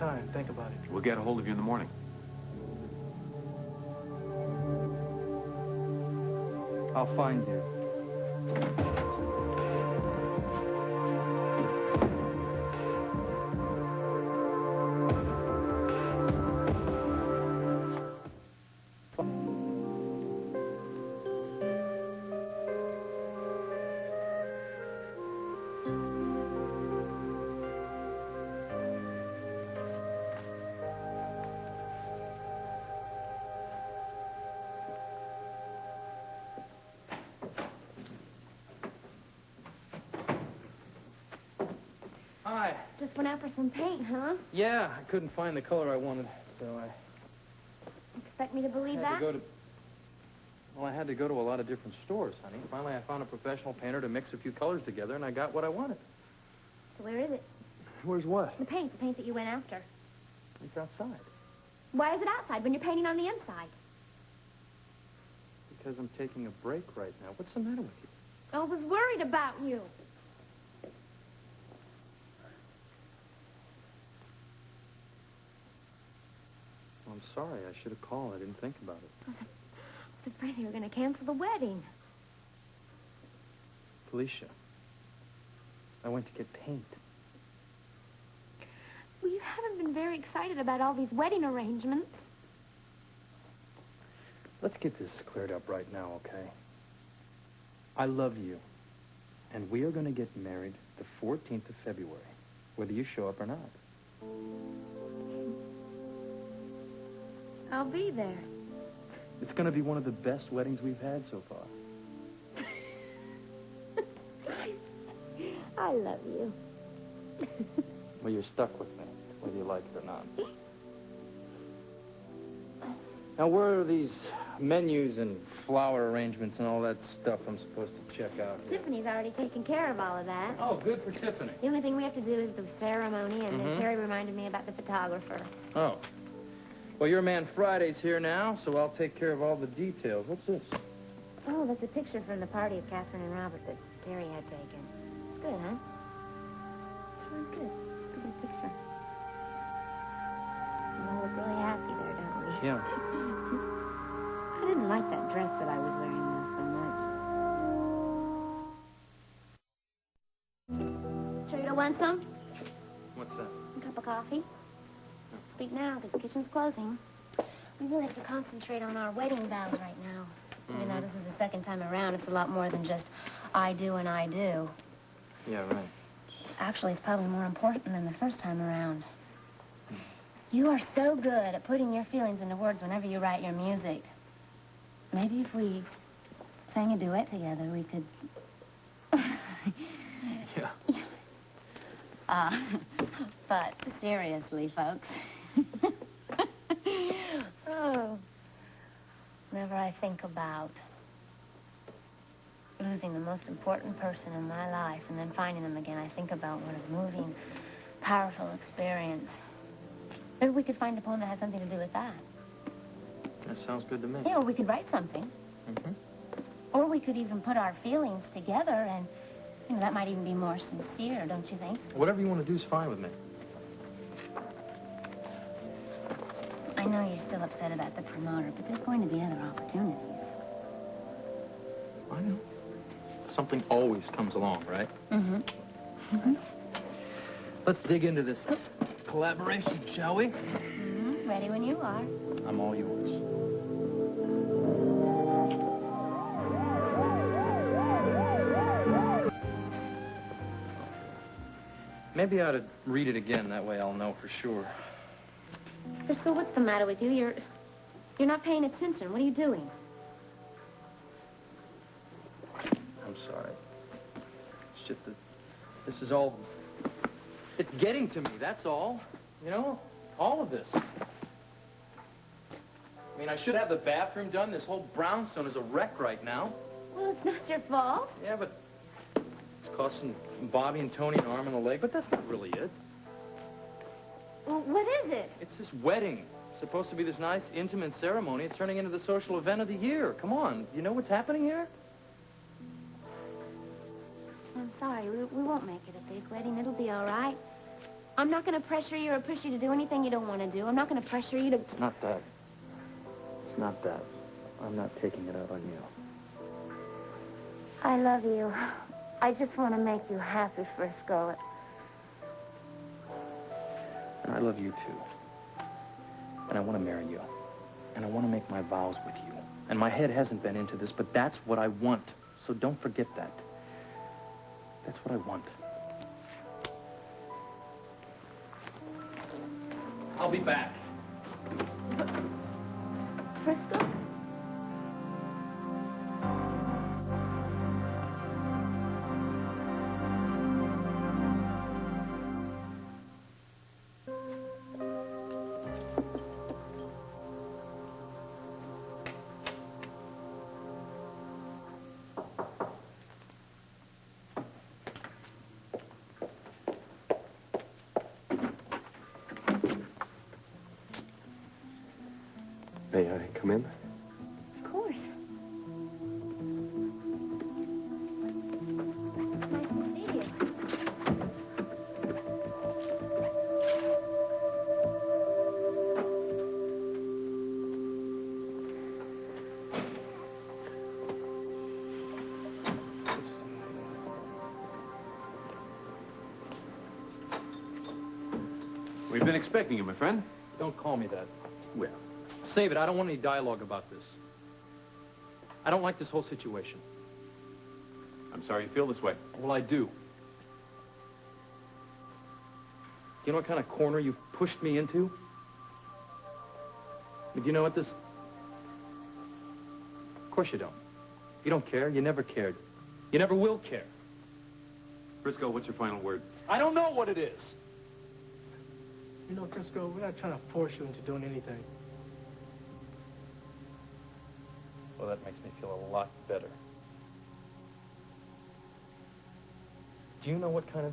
time. Think about it. We'll get a hold of you in the morning. I'll find you. Hi. Just went out for some paint, huh? Yeah, I couldn't find the color I wanted, so I Expect me to believe had that? to go to... Well, I had to go to a lot of different stores, honey. Finally, I found a professional painter to mix a few colors together, and I got what I wanted. So where is it? Where's what? The paint that you went after. It's outside. Why is it outside when you're painting on the inside? Because I'm taking a break right now. What's the matter with you? I was worried about you. I'm sorry. I should have called. I didn't think about it. I was afraid they were going to cancel the wedding. Felicia, I went to get paint. Well, you haven't been very excited about all these wedding arrangements. Let's get this cleared up right now, okay? I love you, and we are going to get married the 14th of February, whether you show up or not. I'll be there. It's going to be one of the best weddings we've had so far. I love you. Well, you're stuck with me, whether you like it or not. Now, where are these menus and flower arrangements and all that stuff I'm supposed to check out here? Tiffany's already taken care of all of that. Oh, good for Tiffany. The only thing we have to do is the ceremony, and then Terry reminded me about the photographer. Oh. Well, your man Friday's here now, so I'll take care of all the details. What's this? Oh, that's a picture from the party of Catherine and Robert that Terry had taken. It's good, huh? Sure is good. It's a good picture. We all look really happy there, don't we? Yeah. I didn't like that dress that I was wearing though so much. Sure you don't want some? What's that? A cup of coffee? Speak now, because the kitchen's closing. We really have to concentrate on our wedding vows right now. Even though this is the second time around, it's a lot more than just I do and I do. Yeah, right. Actually, it's probably more important than the first time around. You are so good at putting your feelings into words whenever you write your music. Maybe if we sang a duet together, we could... Yeah. But seriously, folks. Oh. Whenever I think about losing the most important person in my life and then finding them again, I think about what a moving, powerful experience. Maybe we could find a poem that has something to do with that. That sounds good to me. Yeah, or we could write something. Or we could even put our feelings together and, you know, that might even be more sincere, don't you think? Whatever you want to do is fine with me. I know you're still upset about the promoter, but there's going to be other opportunities. I know. Something always comes along, right? Let's dig into this collaboration, shall we? Ready when you are. I'm all yours. Maybe I ought to read it again. That way I'll know for sure. Frisco, what's the matter with you? You're not paying attention. What are you doing? I'm sorry. It's just that this is all... It's getting to me, that's all. You know? All of this. I mean, I should have the bathroom done. This whole brownstone is a wreck right now. Well, it's not your fault. Yeah, but it's costing Bobby and Tony an arm and a leg, but that's not really it. Well, what is it? It's this wedding. It's supposed to be this nice, intimate ceremony. It's turning into the social event of the year. Come on. You know what's happening here? I'm sorry. We won't make it a big wedding. It'll be all right. I'm not going to pressure you or push you to do anything you don't want to do. I'm not going to pressure you to... It's not that. It's not that. I'm not taking it out on you. I love you. I just want to make you happy, Frisco. And I love you, too. And I want to marry you. And I want to make my vows with you. And my head hasn't been into this, but that's what I want. So don't forget that. That's what I want. I'll be back. Frisco? May I come in? Of course. Nice to see you. We've been expecting you, my friend. Don't call me that. Well, Save it. I don't want any dialogue about this. I don't like this whole situation. I'm sorry you feel this way. Well, I do. You know what kind of corner you've pushed me into? But you know what this... Of course you don't. You don't care. You never cared. You never will care. Frisco, what's your final word? I don't know what it is. You know, Frisco, we're not trying to force you into doing anything. Well, that makes me feel a lot better. Do you know what kind of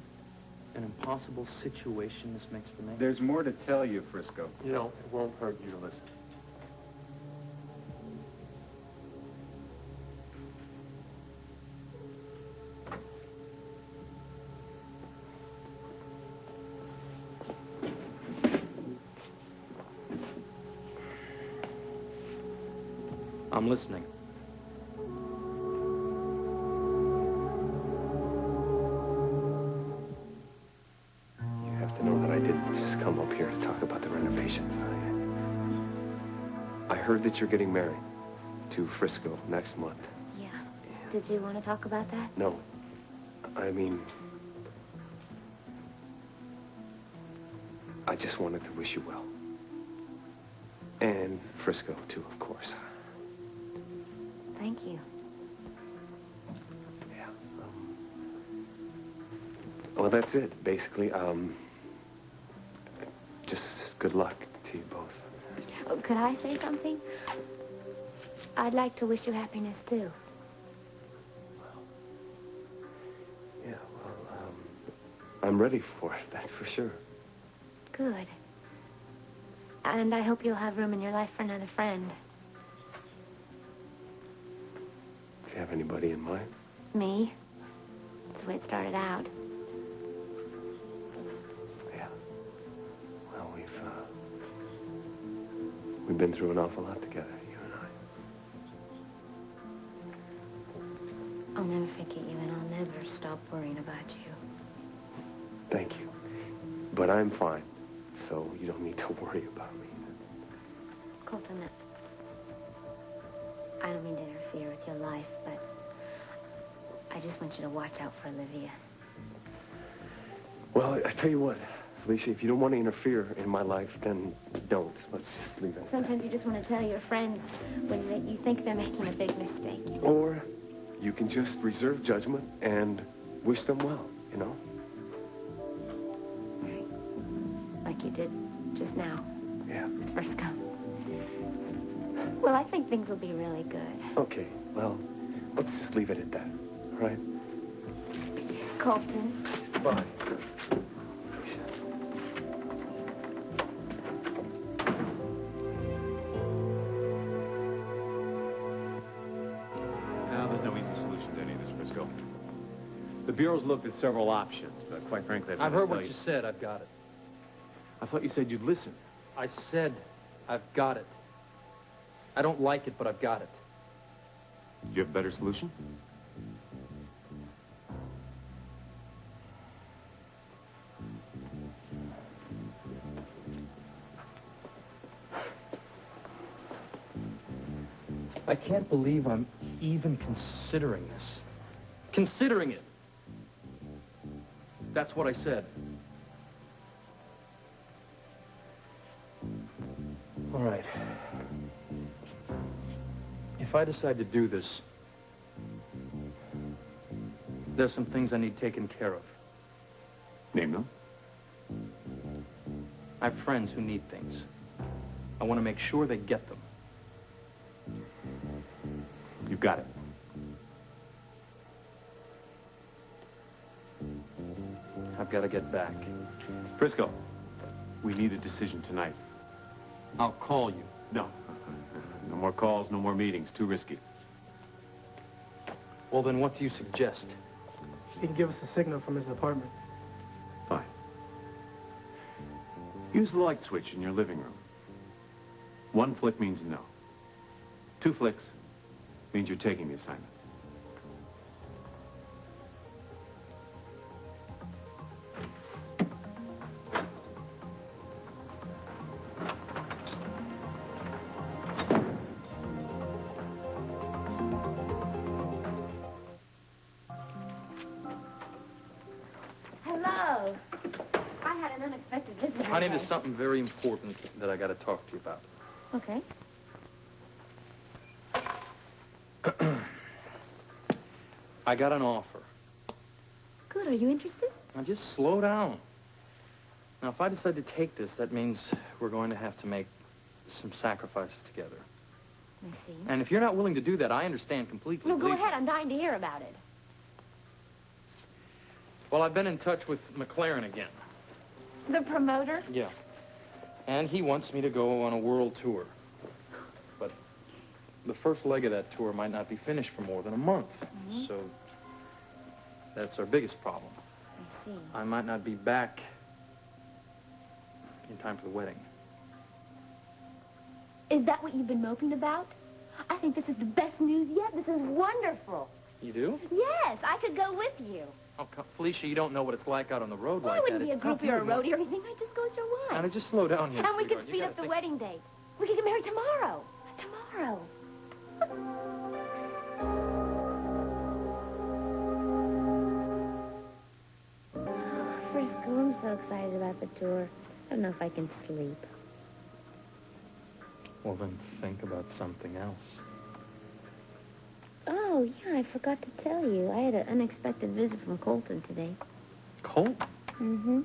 an impossible situation this makes for me? There's more to tell you, Frisco. You know, it won't hurt you to listen. I'm listening. You have to know that I didn't just come up here to talk about the renovations. I heard that you're getting married to Frisco next month. Yeah. Did you want to talk about that? No. I mean... I just wanted to wish you well. And Frisco, too, of course. Thank you. Yeah. Well, that's it, basically. Just good luck to you both. Oh, could I say something? I'd like to wish you happiness, too. Yeah, well, I'm ready for it, that's for sure. Good. And I hope you'll have room in your life for another friend. Do you have anybody in mind? Me. That's the way it started out. Yeah. Well, we've been through an awful lot together, you and I. I'll never forget you, and I'll never stop worrying about you. Thank you. But I'm fine, so you don't need to worry about me. Colton, I don't mean to interfere with your life, but I just want you to watch out for Olivia. Well, I tell you what, Felicia, if you don't want to interfere in my life, then don't. Let's just leave it at that. Sometimes you just want to tell your friends when you think they're making a big mistake. You know? Or you can just reserve judgment and wish them well, you know? Like you did just now. Yeah. With Frisco. Well, I think things will be really good. Okay, well, let's just leave it at that, all right? Colton. Bye. Now, there's no easy solution to any of this, Frisco. The Bureau's looked at several options, but quite frankly, I've heard what you said. I've got it. I thought you said you'd listen. I said I've got it. I don't like it, but I've got it. Do you have a better solution? I can't believe I'm even considering this. Considering it. That's what I said. All right. If I decide to do this, there's some things I need taken care of. Name them. I have friends who need things. I want to make sure they get them. You've got it. I've got to get back. Frisco, we need a decision tonight. I'll call you. No. No more calls, no more meetings. Too risky. Well, then what do you suggest? He can give us a signal from his apartment. Fine. Use the light switch in your living room. 1 flick means no. 2 flicks means you're taking the assignment. Hello. I had an unexpected visitor. Honey, today. there's something very important that I got to talk to you about. Okay. I got an offer. Good. Are you interested? Now, just slow down. Now, if I decide to take this, that means we're going to have to make some sacrifices together. I see. And if you're not willing to do that, I understand completely. No, go Believe me. ahead. I'm dying to hear about it. Well, I've been in touch with McLaren again. The promoter? Yeah. And he wants me to go on a world tour. But the first leg of that tour might not be finished for more than a month. Mm-hmm. So that's our biggest problem. I see. I might not be back in time for the wedding. Is that what you've been moping about? I think this is the best news yet. This is wonderful. You do? Yes, I could go with you. Oh, Felicia, you don't know what it's like out on the road Well, like I wouldn't that. be a It's tough. groupie or a roadie or anything. I'd just go as your wife. Now, just slow down here, And we could sweetheart. You speed gotta up the think- wedding date. We could get married tomorrow. Tomorrow. Frisco, I'm so excited about the tour. I don't know if I can sleep. Well, then think about something else. Oh, yeah, I forgot to tell you. I had an unexpected visit from Colton today. Colt? Mm-hmm.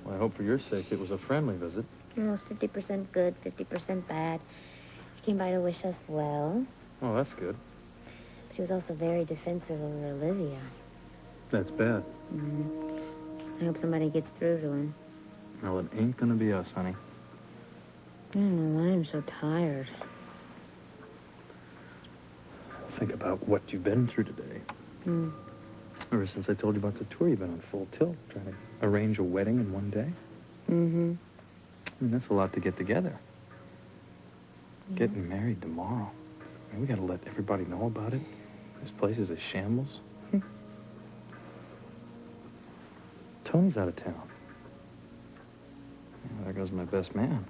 Well, I hope for your sake it was a friendly visit. It was 50% good, 50% bad. He came by to wish us well, Oh, that's good. but he was also very defensive over Olivia. That's bad. I hope somebody gets through to him. Well, it ain't gonna be us, honey. I don't know why I'm so tired. Think about what you've been through today. Hmm. Ever since I told you about the tour, you've been on full tilt, trying to arrange a wedding in one day. Mm-hmm. I mean, that's a lot to get together. Getting married tomorrow. I mean, we gotta let everybody know about it. This place is a shambles. Tony's out of town. Well, there goes my best man.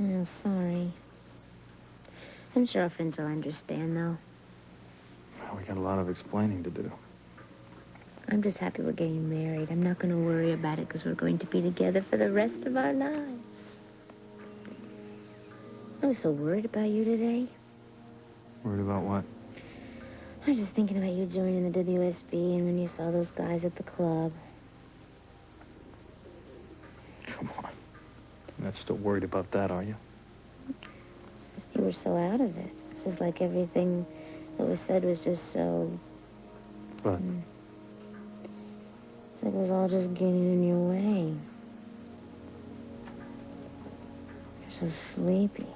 Oh, sorry. I'm sure our friends will understand, though. Well, we got a lot of explaining to do. I'm just happy we're getting married. I'm not going to worry about it because we're going to be together for the rest of our lives. I was so worried about you today. Worried about what? I was just thinking about you joining the WSB and when you saw those guys at the club. Come on. You're not still worried about that, are you? Just you were so out of it. It's just like everything that was said was just so... What? It's like it was all just getting in your way. You're so sleepy.